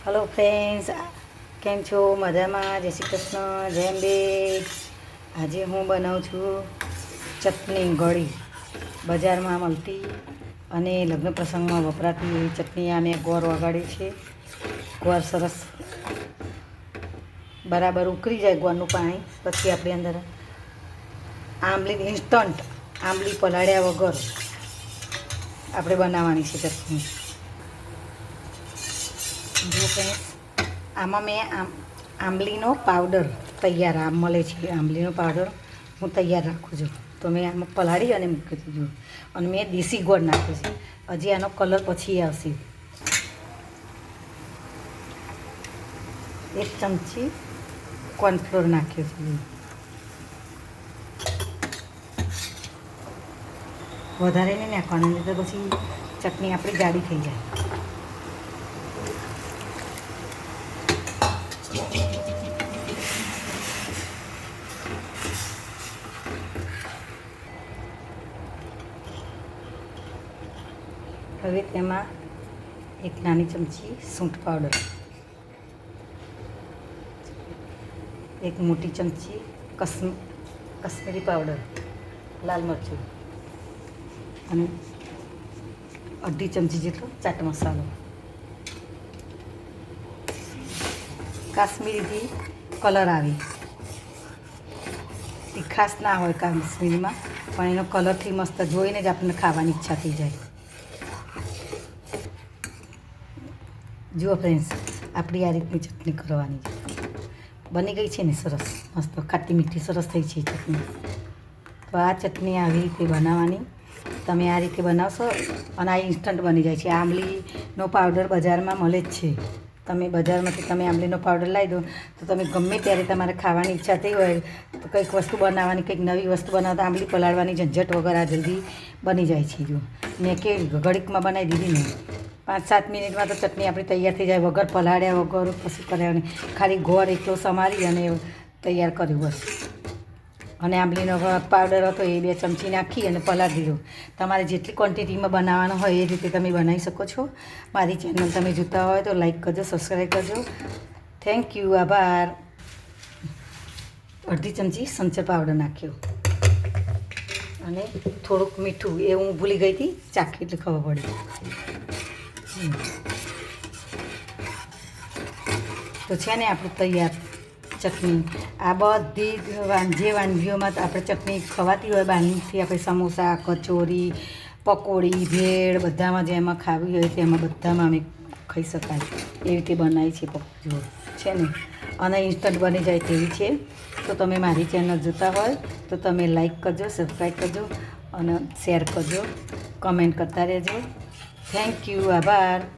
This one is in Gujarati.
હલો ફ્રેન્ડ્સ, કેમ છો? મજામાં? જય શ્રી કૃષ્ણ, જય અંબે. આજે હું બનાવું છું ચટણી ગળી, બજારમાં મળતી અને લગ્ન પ્રસંગમાં વપરાતી એવી ચટણી. આ મેં ગોળ વગાડી છે. ગોળ સરસ બરાબર ઉકળી જાય ગોળનું પાણી, પછી આપણે અંદર આંબલી ઇન્સ્ટન્ટ આંબલી પલાળ્યા વગર આપણે બનાવવાની છે ચટણી. જો ફ્રેન્ડ્સ, આમાં મેં આંબલીનો પાવડર તૈયાર મળે છે. આંબલીનો પાવડર હું તૈયાર રાખું છું, તો મેં આમાં પલાળી અને મૂકી દીધું. અને મેં દેશી ગોળ નાખ્યો છે. હજી આનો કલર પછી આવશે. 1 ચમચી કોર્નફ્લોર નાખ્યો છે. વધારે નહીં નાખવાનું, નહીં તો પછી ચટણી આપણી જાડી થઈ જાય. હવે તેમાં 1 નાની ચમચી સૂંઠ પાવડર, 1 મોટી ચમચી કશ્મીરી પાવડર, લાલ મરચું, અને અડધી ચમચી જેટલો ચાટ મસાલો. કાશ્મીરીથી કલર આવે, તીખાશ ના હોય કાશ્મીરીમાં, પણ એનો કલરથી મસ્ત જોઈને જ આપણને ખાવાની ઈચ્છા થઈ જાય. જુઓ ફ્રેન્ડ્સ, આપણી આ રીતની ચટણી કરવાની છે. બની ગઈ છે ને સરસ, મસ્ત ખાટી મીઠી સરસ થઈ છે ચટણી. તો આ ચટણી આવી રીતે બનાવવાની. તમે આ રીતે બનાવશો અને આ ઇન્સ્ટન્ટ બની જાય છે. આંબલીનો પાવડર બજારમાં મળે જ છે. તમે બજારમાંથી આંબલીનો પાવડર લાવી દો, તો તમે ગમે ત્યારે તમારે ખાવાની ઈચ્છા થઈ હોય તો કંઈક વસ્તુ બનાવવાની, કંઈક નવી વસ્તુ બનાવતા આંબલી પલાળવાની ઝંઝટ વગર આ જલ્દી બની જાય છે. જો મેં કેવી ઘડીકમાં બનાવી દીધી ને, 5-7 મિનિટમાં તો ચટણી આપણી તૈયાર થઈ જાય, વગર પલાળ્યા વગર કશું કર્યા નહીં. ખાલી ગોળ એકલો સમારી અને તૈયાર કર્યું બસ. અને આંબલીનો પાવડર હતો એ 2 ચમચી નાખી અને પલાળી દીધો. તમારે જેટલી ક્વોન્ટિટીમાં બનાવવાનો હોય એ રીતે તમે બનાવી શકો છો. મારી ચેનલ તમે જોતા હોય તો લાઈક કરજો, સબસ્ક્રાઈબ કરજો. થેન્ક યુ, આભાર. અડધી ચમચી સંચર પાવડર નાખ્યો અને થોડુંક મીઠું, એ હું ભૂલી ગઈ હતી, ચાખી એટલે ખબર પડી. તો છે ને આપણું તૈયાર ચટણી. આ બધી જે વાનગીઓમાં આપણે ચટણી ખવાતી હોય બહારથી, આપણે સમોસા, કચોરી, પકોડી, ભેળ, બધામાં જેમાં ખાવી હોય તેમાં બધામાં અમે ખાઈ શકાય એવી રીતે બનાવી છે પકોડીઓ છે ને. અને ઇન્સ્ટન્ટ બની જાય તેવી છે. તો તમે મારી ચેનલ જોતા હોય તો તમે લાઈક કરજો, સબસ્ક્રાઈબ કરજો અને શેર કરજો, કમેન્ટ કરતા રહેજો. થેન્ક યુ, આભાર.